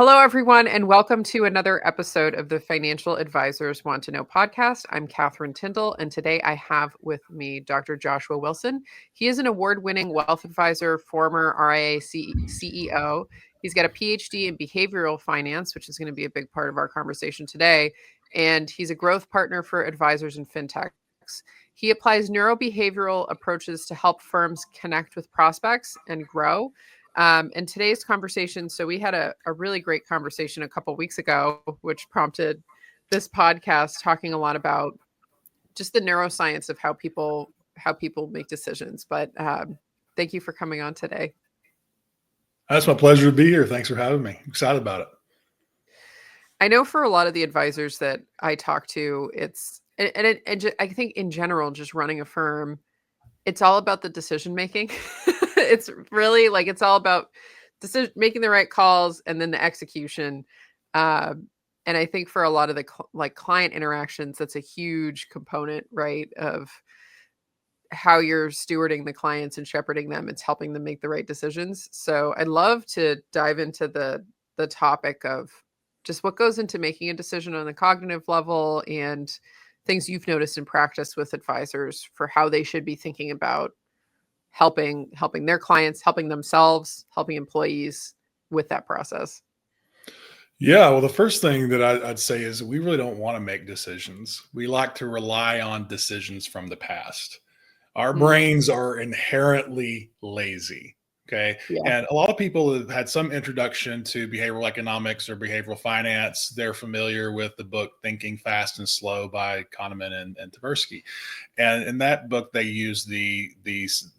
Hello, everyone, and welcome to another episode of the Financial Advisors Want to Know podcast. I'm Catherine Tindall, and today I have with me Dr. Joshua Wilson. He is an award-winning wealth advisor, former RIA CEO. He's got a PhD in behavioral finance, which is going to be a big part of our conversation today, and he's a growth partner for advisors in FinTechs. He applies neurobehavioral approaches to help firms connect with prospects and grow. And today's conversation, so we had a really great conversation a couple weeks ago, which prompted this podcast talking a lot about just the neuroscience of how people make decisions. But thank you for coming on today. That's my pleasure to be here. Thanks for having me. I'm excited about it. I know for a lot of the advisors that I talk to, I think in general, just running a firm, it's all about the decision making. It's really like it's all about making the right calls and then the execution. And I think for a lot of the client interactions, that's a huge component, right, of how you're stewarding the clients and shepherding them. It's helping them make the right decisions. So I'd love to dive into the topic of just what goes into making a decision on the cognitive level and things you've noticed in practice with advisors for how they should be thinking about helping their clients, helping themselves, helping employees with that process. Yeah, well, the first thing that I'd say is we really don't want to make decisions. We like to rely on decisions from the past. Our brains are inherently lazy. Okay. Yeah. And a lot of people have had some introduction to behavioral economics or behavioral finance. They're familiar with the book Thinking Fast and Slow by Kahneman and Tversky. And in that book, they use this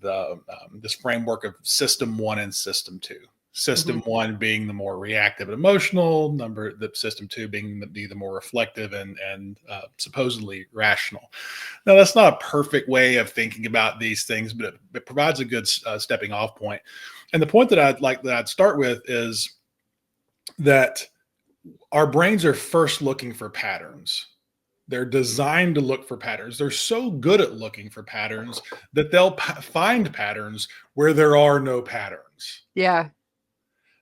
framework of system 1 and system 2. System 1 being the more reactive and emotional, the system 2 being the more reflective and supposedly rational. Now, that's not a perfect way of thinking about these things, but it provides a good stepping off point. And the point that I'd start with is that our brains are first looking for patterns. They're designed to look for patterns. They're so good at looking for patterns that they'll find patterns where there are no patterns. Yeah.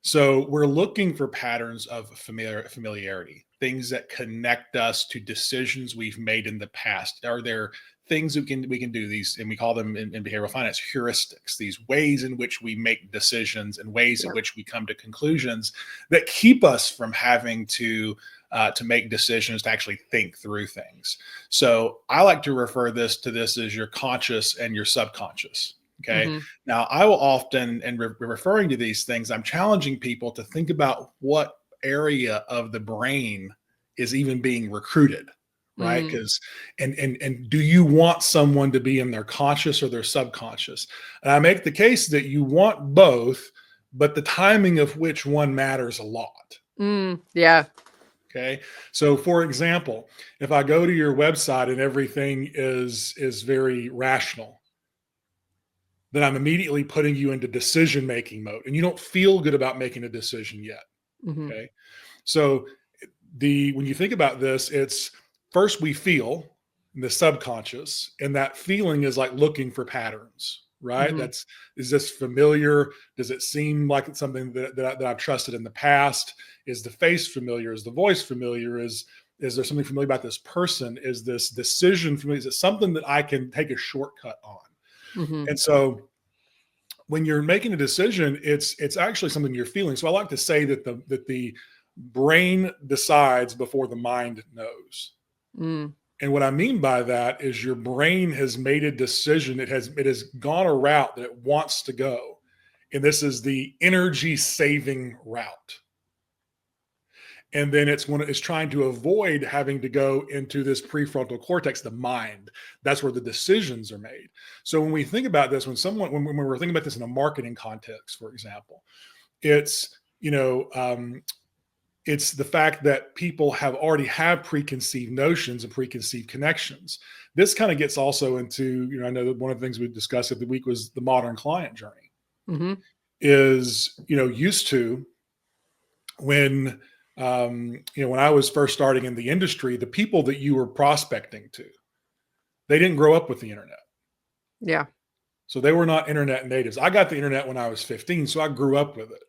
So we're looking for patterns of familiarity, things that connect us to decisions we've made in the past. Are there things we can do these, and we call them in behavioral finance heuristics, these ways in which we make decisions and ways in which we come to conclusions that keep us from having to make decisions, to actually think through things. So I like to refer to this as your conscious and your subconscious. Okay. Now, I will often, and referring to these things, I'm challenging people to think about what area of the brain is even being recruited, right? Because, and do you want someone to be in their conscious or their subconscious? And I make the case that you want both, but the timing of which one matters a lot. Yeah. Okay. So for example, if I go to your website and everything is very rational, then I'm immediately putting you into decision-making mode, and you don't feel good about making a decision yet. Okay. So when you think about this, it's first we feel in the subconscious, and that feeling is like looking for patterns, right? Is this familiar? Does it seem like it's something that I've trusted in the past? Is the face familiar? Is the voice familiar? Is there something familiar about this person? Is this decision familiar? Is it something that I can take a shortcut on? And so when you're making a decision, it's actually something you're feeling. So I like to say that the brain decides before the mind knows. And what I mean by that is your brain has made a decision. It has gone a route that it wants to go. And this is the energy saving route. And then it's trying to avoid having to go into this prefrontal cortex, the mind. That's where the decisions are made. So when we think about this, when we're thinking about this in a marketing context, for example, it's it's the fact that people already have preconceived notions and preconceived connections. This kind of gets also into, I know that one of the things we discussed at the week was the modern client journey. Is, used to when I was first starting in the industry, the people that you were prospecting to, they didn't grow up with the internet. Yeah. So they were not internet natives. I got the internet when I was 15, so I grew up with it.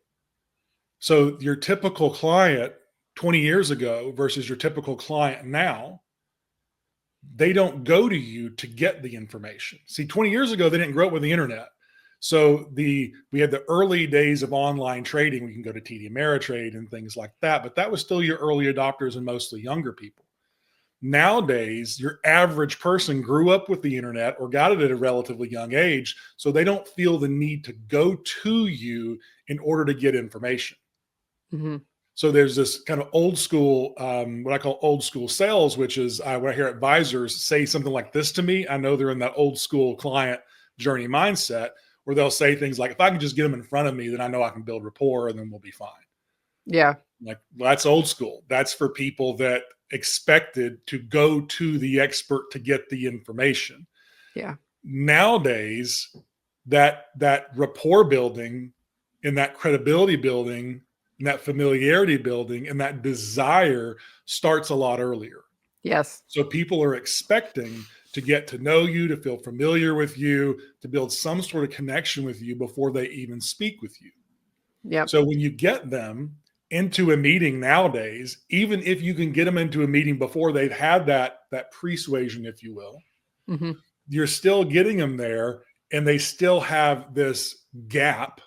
So your typical client 20 years ago versus your typical client now, they don't go to you to get the information. See, 20 years ago, they didn't grow up with the internet. So we had the early days of online trading. We can go to TD Ameritrade and things like that, but that was still your early adopters and mostly younger people. Nowadays, your average person grew up with the internet or got it at a relatively young age, so they don't feel the need to go to you in order to get information. Mm-hmm. So there's this kind of old school, what I call old school sales, which is when I hear advisors say something like this to me, I know they're in that old school client journey mindset where they'll say things like, if I can just get them in front of me, then I know I can build rapport and then we'll be fine. Yeah. Like, well, that's old school. That's for people that expected to go to the expert to get the information. Yeah. Nowadays, that rapport building and that credibility building and that familiarity building and that desire starts a lot earlier. Yes. So people are expecting to get to know you, to feel familiar with you, to build some sort of connection with you before they even speak with you. Yep. So when you get them into a meeting nowadays, even if you can get them into a meeting before they've had that persuasion, if you will, Mm-hmm. you're still getting them there and they still have this gap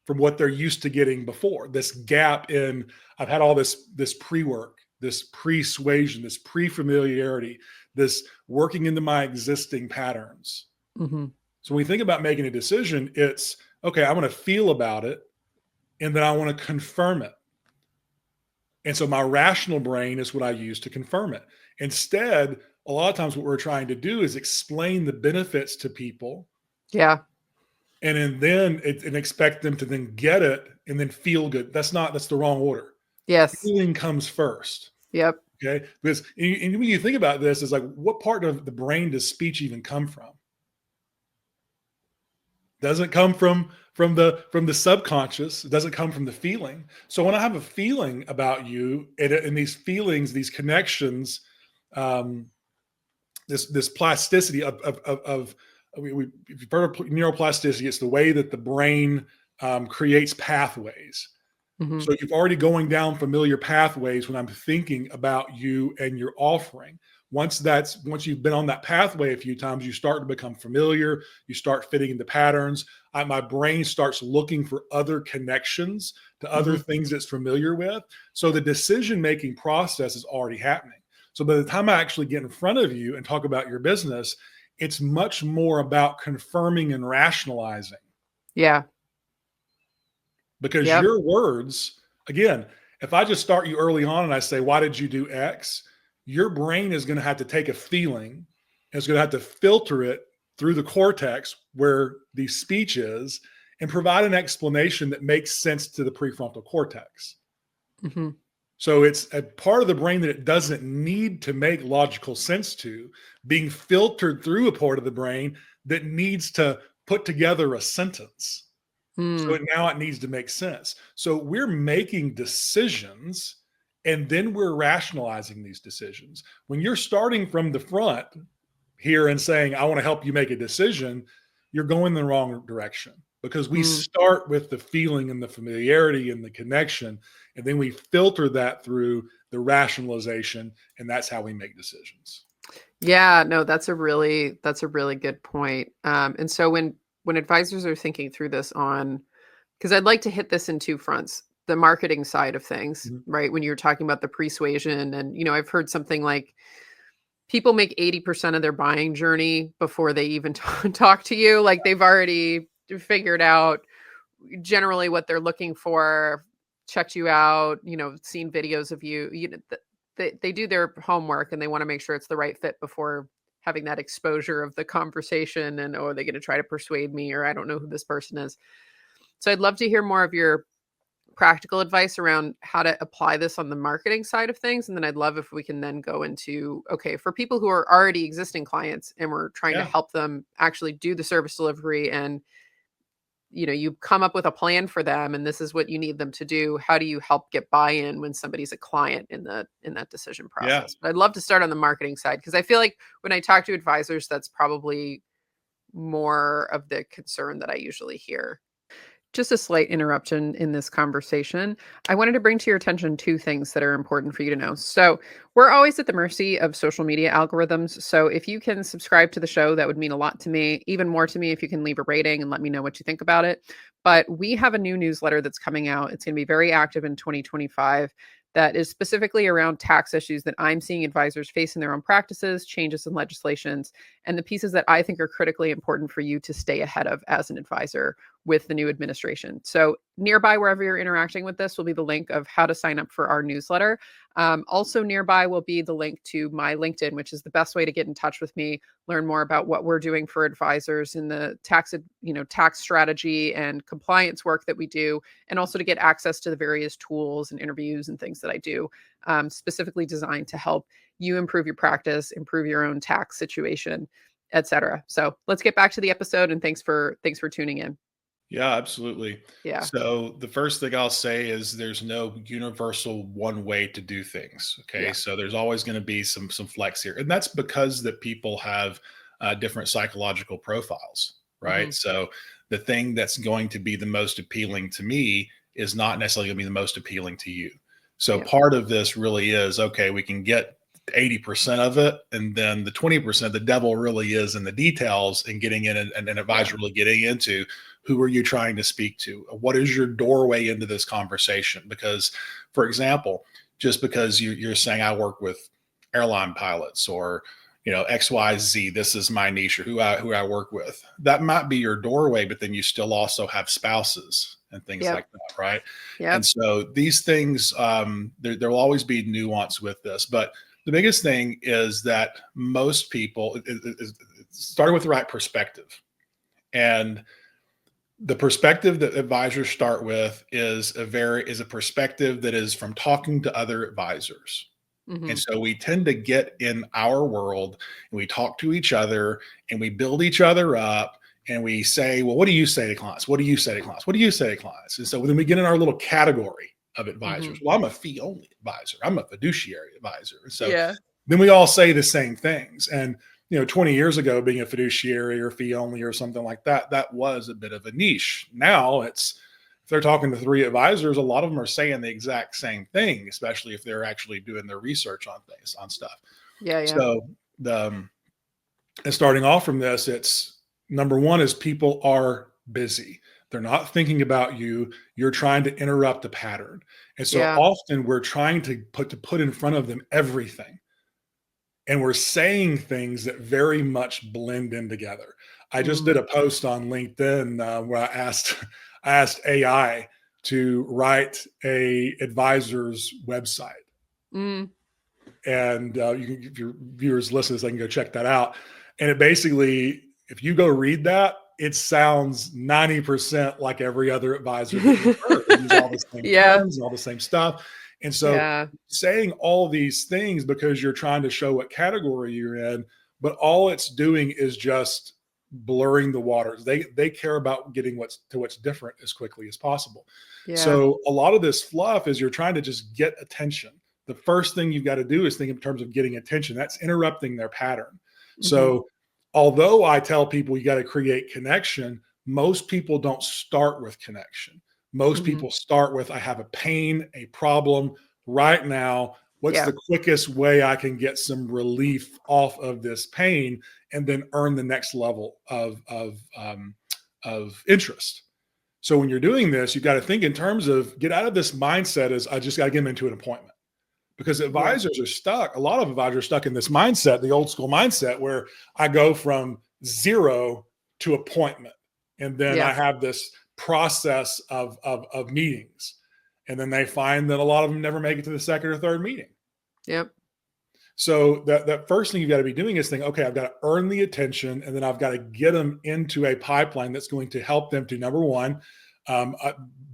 from what they're used to getting before. This gap in, I've had all this pre-work, this persuasion, this pre-familiarity, this working into my existing patterns. Mm-hmm. So when we think about making a decision, it's, okay, I want to feel about it and then I want to confirm it. And so my rational brain is what I use to confirm it. Instead, a lot of times what we're trying to do is explain the benefits to people. Yeah. And then and expect them to then get it and then feel good. That's the wrong order. Yes. Feeling comes first. Yep. Okay. Because and when you think about this, is like, what part of the brain does speech even come from? Doesn't come from the subconscious. It doesn't come from the feeling. So when I have a feeling about you and these feelings, these connections, this plasticity of if you've heard of neuroplasticity, it's the way that the brain creates pathways. Mm-hmm. So you've already going down familiar pathways when I'm thinking about you and your offering. Once you've been on that pathway a few times, you start to become familiar. You start fitting into patterns. My brain starts looking for other connections to other Mm-hmm. things it's familiar with. So the decision-making process is already happening. So by the time I actually get in front of you and talk about your business, it's much more about confirming and rationalizing. Yeah. Because Yep. your words, again, if I just start you early on and I say, why did you do X? Your brain is going to have to take a feeling and it's going to have to filter it through the cortex where the speech is and provide an explanation that makes sense to the prefrontal cortex. Mm-hmm. So it's a part of the brain that it doesn't need to make logical sense to, being filtered through a part of the brain that needs to put together a sentence. So now it needs to make sense. So we're making decisions and then we're rationalizing these decisions. When you're starting from the front here and saying, I want to help you make a decision, you're going the wrong direction because we start with the feeling and the familiarity and the connection, and then we filter that through the rationalization, and that's how we make decisions. Yeah, no, that's a really good point. And so when advisors are thinking through this because I'd like to hit this in two fronts, the marketing side of things, right? When you're talking about the persuasion and, I've heard something like people make 80% of their buying journey before they even talk to you. Like they've already figured out generally what they're looking for, checked you out, seen videos of you, they do their homework and they want to make sure it's the right fit before having that exposure of the conversation and, oh, are they going to try to persuade me, or I don't know who this person is. So I'd love to hear more of your practical advice around how to apply this on the marketing side of things. And then I'd love if we can then go into, okay, for people who are already existing clients and we're trying to help them actually do the service delivery and, you come up with a plan for them and this is what you need them to do. How do you help get buy-in when somebody's a client in that decision process? But I'd love to start on the marketing side because I feel like when I talk to advisors, that's probably more of the concern that I usually hear. Just a slight interruption in this conversation. I wanted to bring to your attention two things that are important for you to know. So, we're always at the mercy of social media algorithms. So, if you can subscribe to the show, that would mean a lot to me. Even more to me if you can leave a rating and let me know what you think about it. But we have a new newsletter that's coming out. It's going to be very active in 2025 that is specifically around tax issues that I'm seeing advisors face in their own practices, changes in legislations, and the pieces that I think are critically important for you to stay ahead of as an advisor with the new administration. So, nearby, wherever you're interacting with this, will be the link of how to sign up for our newsletter. Also, nearby will be the link to my LinkedIn, which is the best way to get in touch with me, learn more about what we're doing for advisors in the tax strategy and compliance work that we do, and also to get access to the various tools and interviews and things that I do, specifically designed to help you improve your practice, improve your own tax situation, etc. So let's get back to the episode, and thanks for tuning in. Yeah, absolutely. Yeah. So the first thing I'll say is there's no universal one way to do things. Okay, Yeah. so there's always going to be some flex here, and that's because that people have different psychological profiles, Hmm. right? So the thing that's going to be the most appealing to me is not necessarily going to be the most appealing to you. So Yeah. part of this really is okay. We can get 80% of it, and then the 20%, the devil really is in the details and getting in and an Yeah. advisor really getting into who are you trying to speak to? What is your doorway into this conversation? Because, for example, just because you're saying I work with airline pilots or XYZ, this is my niche or who I work with, that might be your doorway, but then you still also have spouses and things Yep. like that, right? And Yep. so these things, there will always be nuance with this, but the biggest thing is that most people starting with the right perspective. And the perspective that advisors start with is a perspective that is from talking to other advisors. And Hmm. so we tend to get in our world and we talk to each other and we build each other up and we say, well, what do you say to clients? What do you say to clients? What do you say to clients? And so then we get in our little category of advisors. Hmm. Well, I'm a fee only advisor. I'm a fiduciary advisor. And so Yeah. then we all say the same things. And 20 years ago, being a fiduciary or fee only or something like that, that was a bit of a niche. Now if they're talking to three advisors, a lot of them are saying the exact same thing, especially if they're actually doing their research on things, on stuff. Yeah. Yeah. So and starting off from this, it's number one is people are busy. They're not thinking about you. You're trying to interrupt the pattern. And so Yeah. often we're trying to put in front of them everything. And we're saying things that very much blend in together. I just did Mm. a post on LinkedIn where I asked AI to write a advisor's website, Mm. and if your viewers listen, they can go check that out. And it basically, if you go read that, it sounds 90% like every other advisor that you've heard. They use all the same Yeah. terms and all the same stuff. And so Yeah. saying all these things because you're trying to show what category you're in, but all it's doing is just blurring the waters. They care about getting what's different as quickly as possible. Yeah. So a lot of this fluff is you're trying to just get attention. The first thing you've got to do is think in terms of getting attention. That's interrupting their pattern. Hmm. So although I tell people you got to create connection, most people don't start with connection. Most Hmm. people start with, I have a pain, a problem right now. What's Yeah. the quickest way I can get some relief off of this pain and then earn the next level of interest? So when you're doing this, you've got to think in terms of get out of this mindset as I just got to get them into an appointment, because Yeah. advisors are stuck. A lot of advisors are stuck in this mindset, the old school mindset, where I go from zero to appointment. And then I Yeah. have this process of meetings. And then they find that a lot of them never make it to the second or third meeting. Yep. So that first thing you've got to be doing is think, okay, I've got to earn the attention, and then I've got to get them into a pipeline that's going to help them to, number one,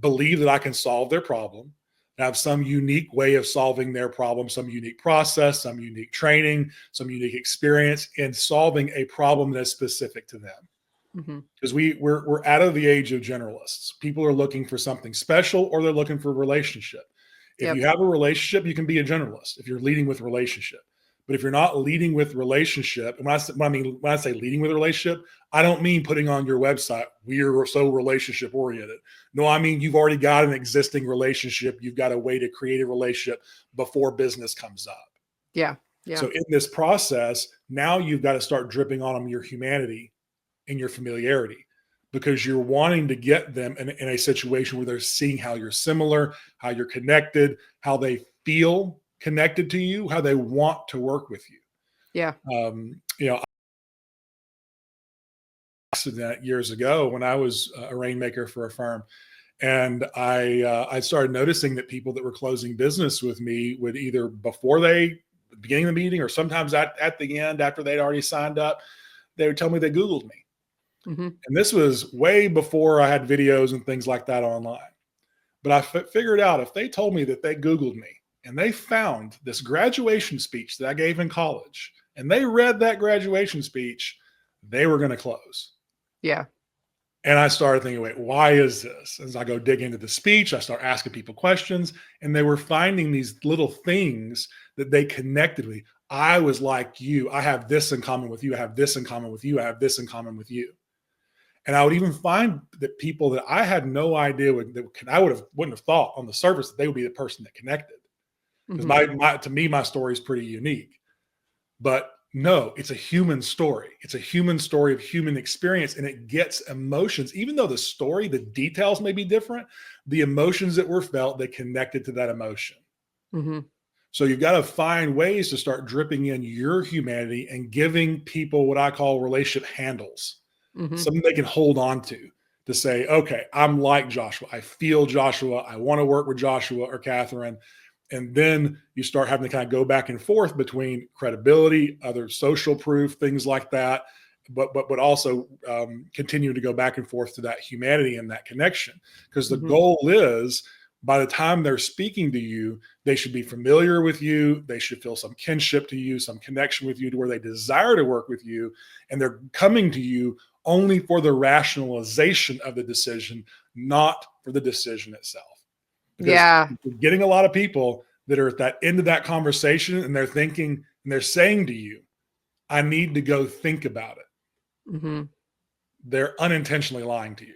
believe that I can solve their problem, have some unique way of solving their problem, some unique process, some unique training, some unique experience in solving a problem that's specific to them. Hmm. Because we're out of the age of generalists. People are looking for something special, or they're looking for a relationship. If Yep. you have a relationship, you can be a generalist if you're leading with relationship. But if you're not leading with relationship, and when I say leading with a relationship, I don't mean putting on your website, we are so relationship oriented. No, I mean you've already got an existing relationship. You've got a way to create a relationship before business comes up. Yeah. Yeah. So in this process, now you've got to start dripping on them your humanity and your familiarity, because you're wanting to get them in a situation where they're seeing how you're similar, how you're connected, how they feel connected to you, how they want to work with you. Yeah. Accident years ago when I was a rainmaker for a firm, and I started noticing that people that were closing business with me would either before they beginning of the meeting or sometimes at the end after they'd already signed up, they would tell me they Googled me. Mm-hmm. And this was way before I had videos and things like that online. But I figured out if they told me that they Googled me and they found this graduation speech that I gave in college and they read that graduation speech, they were going to close. Yeah. And I started thinking, wait, why is this? As I go dig into the speech, I start asking people questions, and they were finding these little things that they connected with. I was like you. I have this in common with you. I have this in common with you. I have this in common with you. And I would even find that people that I had no idea wouldn't have thought on the surface that they would be the person that connected. Because to me, my story is pretty unique. But no, it's a human story. It's a human story of human experience, and it gets emotions. Even though the story, the details may be different, the emotions that were felt, they connected to that emotion. Mm-hmm. So you've got to find ways to start dripping in your humanity and giving people what I call relationship handles, something they can hold on to say, okay, I'm like Joshua. I feel Joshua. I want to work with Joshua or Catherine. And then you start having to kind of go back and forth between credibility, other social proof, things like that, but also continue to go back and forth to that humanity and that connection. Because the goal is, by the time they're speaking to you, they should be familiar with you. They should feel some kinship to you, some connection with you to where they desire to work with you. And they're coming to you only for the rationalization of the decision, not for the decision itself. Because you're getting a lot of people that are at that end of that conversation and they're thinking and they're saying to you, I need to go think about it. Mm-hmm. They're unintentionally lying to you.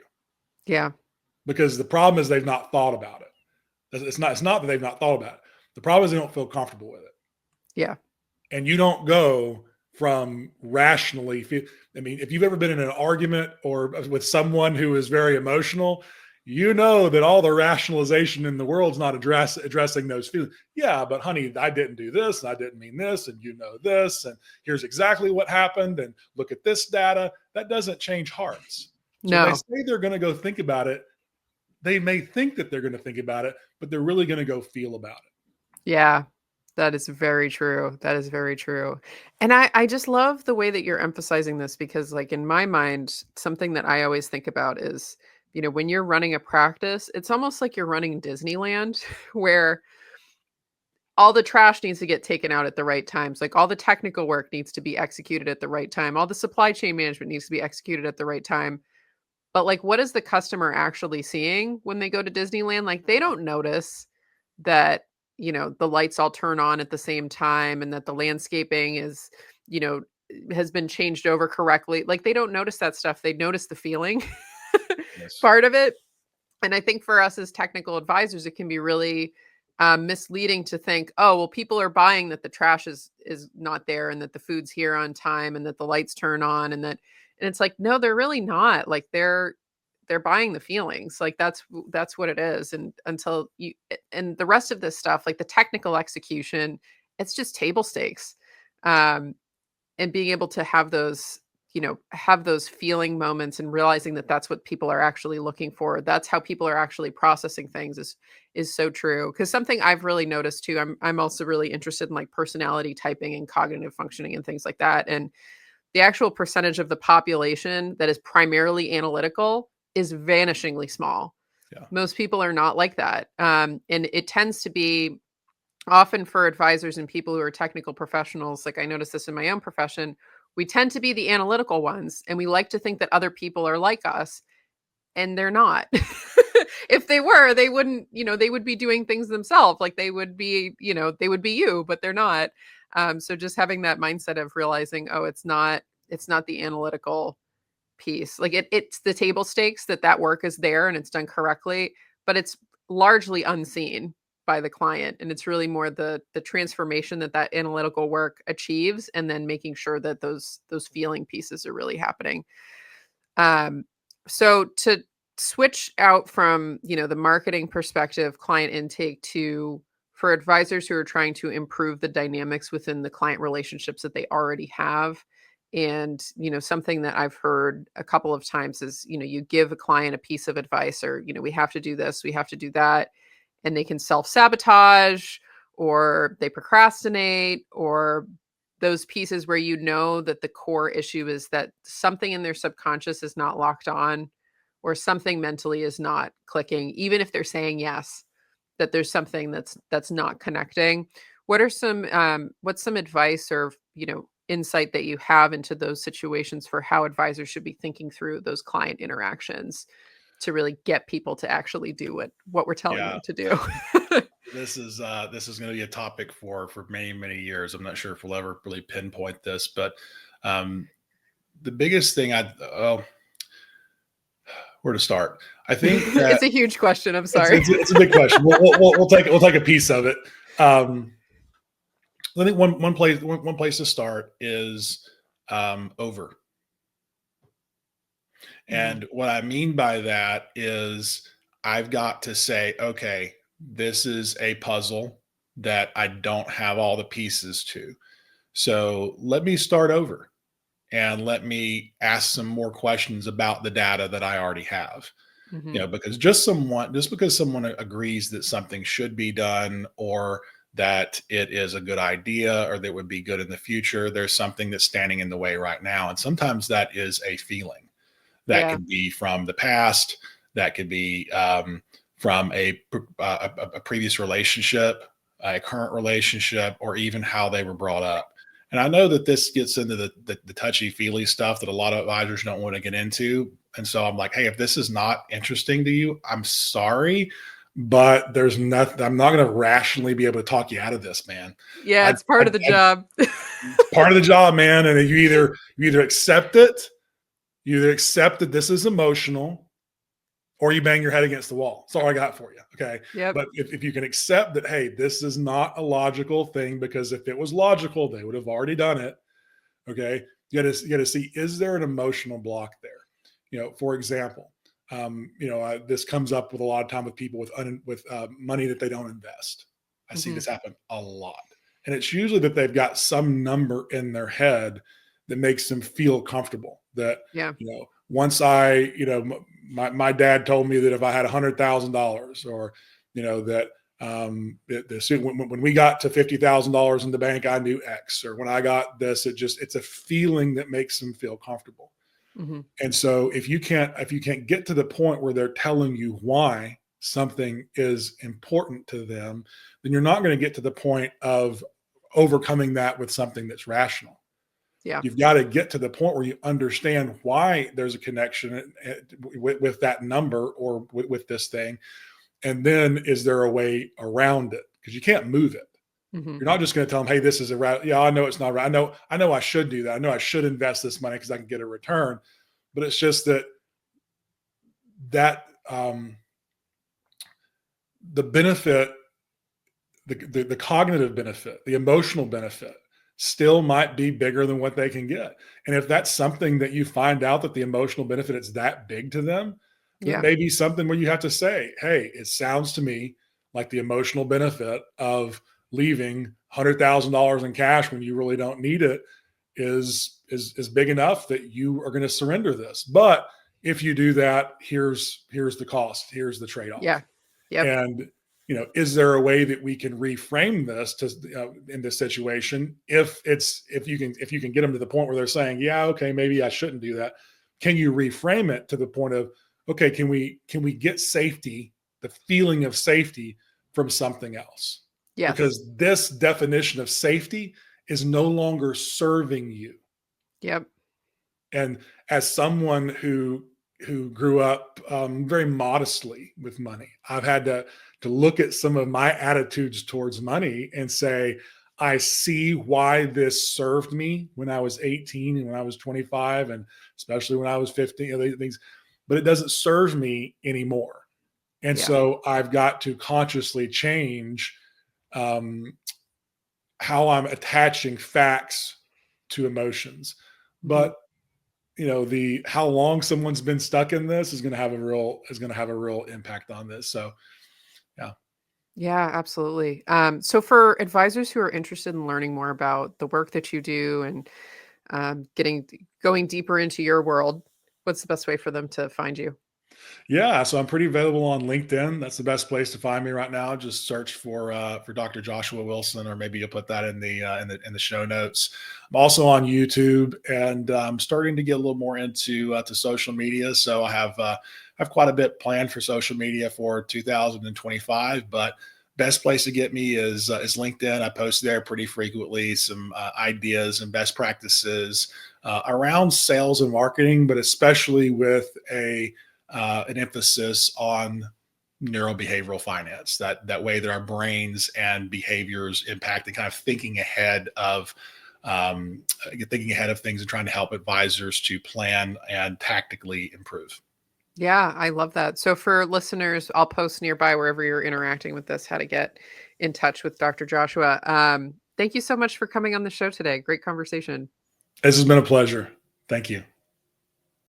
Yeah. Because the problem is they've not thought about it. It's not that they've not thought about it. The problem is they don't feel comfortable with it. Yeah. And you don't go from rationally. If you've ever been in an argument or with someone who is very emotional, you know that all the rationalization in the world's not addressing those feelings. Yeah, but honey, I didn't do this, and I didn't mean this, and you know this, and here's exactly what happened, and look at this data. That doesn't change hearts. So No. they say they're going to go think about it. They may think that they're going to think about it, but they're really going to go feel about it. Yeah. That is very true. That is very true. And I just love the way that you're emphasizing this because, like, in my mind, something that I always think about is, when you're running a practice, it's almost like you're running Disneyland where all the trash needs to get taken out at the right times. Like all the technical work needs to be executed at the right time. All the supply chain management needs to be executed at the right time. But like, what is the customer actually seeing when they go to Disneyland? Like, they don't notice that, the lights all turn on at the same time and that the landscaping is, you know, has been changed over correctly. Like, they don't notice that stuff. They notice the feeling Yes. part of it. And I think for us as technical advisors, it can be really misleading to think, oh, well, people are buying that the trash is not there and that the food's here on time and that the lights turn on and it's like, no, they're really not. Like they're buying the feelings. Like that's what it is. And until you and the rest of this stuff, like the technical execution, it's just table stakes. And being able to have those feeling moments and realizing that that's what people are actually looking for. That's how people are actually processing things is so true. Because something I've really noticed too, I'm also really interested in like personality typing and cognitive functioning and things like that. And the actual percentage of the population that is primarily analytical is vanishingly small. Yeah. Most people are not like that. And it tends to be often for advisors and people who are technical professionals. Like I noticed this in my own profession, we tend to be the analytical ones and we like to think that other people are like us. and they're not. If they were, they wouldn't, they would be doing things themselves. Like they would be, they would be you, but they're not. So just having that mindset of realizing, oh, it's not the analytical piece. Like it's the table stakes that work is there and it's done correctly, but it's largely unseen by the client. And it's really more the transformation that analytical work achieves, and then making sure that those feeling pieces are really happening. So to switch out from, the marketing perspective, client intake, to for advisors who are trying to improve the dynamics within the client relationships that they already have. And, something that I've heard a couple of times is, you give a client a piece of advice, or, we have to do this, we have to do that, and they can self-sabotage, or they procrastinate, or those pieces where that the core issue is that something in their subconscious is not locked on, or something mentally is not clicking, even if they're saying yes, that there's something that's not connecting. What's some advice or, insight that you have into those situations for how advisors should be thinking through those client interactions to really get people to actually do what we're telling Yeah. them to do? This is going to be a topic for many, many years. I'm not sure if we'll ever really pinpoint this, but the biggest thing where to start? I think that It's a huge question. I'm sorry. It's a big question. We'll take a piece of it. I think one place to start is over. And what I mean by that is I've got to say, okay, this is a puzzle that I don't have all the pieces to. So let me start over and let me ask some more questions about the data that I already have. Because just because someone agrees that something should be done, or that it is a good idea, or that would be good in the future, there's something that's standing in the way right now. And sometimes that is a feeling. That could be from the past. That could be from a previous relationship, a current relationship, or even how they were brought up. And I know that this gets into the touchy-feely stuff that a lot of advisors don't want to get into. And so I'm like, hey, if this is not interesting to you, I'm sorry, but there's nothing. I'm not going to rationally be able to talk you out of this, man. Yeah, it's part of the job. It's part of the job, man. And you either accept it. You either accept that this is emotional, or you bang your head against the wall. That's all I got for you. Okay. Yep. But if you can accept that, hey, this is not a logical thing, because if it was logical, they would have already done it. Okay. You got to see, is there an emotional block there? For example, this comes up with a lot of time with people with money that they don't invest. I see this happen a lot. And it's usually that they've got some number in their head that makes them feel comfortable. That, once my dad told me that if I had $100,000, or, that when we got to $50,000 in the bank, I knew X, or when I got this, it's a feeling that makes them feel comfortable. And so if you can't get to the point where they're telling you why something is important to them, then you're not going to get to the point of overcoming that with something that's rational. Yeah. You've got to get to the point where you understand why there's a connection with that number, or with this thing. And then, is there a way around it? Because you can't move it. You're not just going to tell them, hey, this is I know it's not right. I know I should do that. I know I should invest this money because I can get a return. But it's just that the benefit, the cognitive benefit, the emotional benefit still might be bigger than what they can get. And if that's something that you find out that the emotional benefit is that big to them, then it may be something where you have to say, hey, it sounds to me like the emotional benefit of leaving $100,000 in cash when you really don't need it is big enough that you are going to surrender this. But if you do that, here's the cost, here's the trade-off. Yeah. Yep. And is there a way that we can reframe this in this situation? If you can get them to the point where they're saying, yeah, okay, maybe I shouldn't do that. Can you reframe it to the point of, okay, can we get safety, the feeling of safety, from something else? Yes. Because this definition of safety is no longer serving you. Yep. And as someone who who grew up very modestly with money. I've had to look at some of my attitudes towards money and say, I see why this served me when I was 18 and when I was 25, and especially when I was 15, you know, things, but it doesn't serve me anymore. And Yeah. so I've got to consciously change um, how I'm attaching facts to emotions. Mhm. But you know, the how long someone's been stuck in this is going to have a real impact on this. So yeah. Yeah, absolutely. So for advisors who are interested in learning more about the work that you do and going deeper into your world, what's the best way for them to find you? Yeah, so I'm pretty available on LinkedIn. That's the best place to find me right now. Just search for Dr. Joshua Wilson, or maybe you'll put that in the show notes. I'm also on YouTube, and I'm starting to get a little more into to social media. So I have quite a bit planned for social media for 2025. But best place to get me is LinkedIn. I post there pretty frequently some ideas and best practices around sales and marketing, but especially with an emphasis on neurobehavioral finance, that way that our brains and behaviors impact, and kind of thinking ahead of things and trying to help advisors to plan and tactically improve. Yeah, I love that. So for listeners, I'll post nearby wherever you're interacting with this how to get in touch with Dr. Joshua. Thank you so much for coming on the show today. Great conversation. This has been a pleasure. Thank you.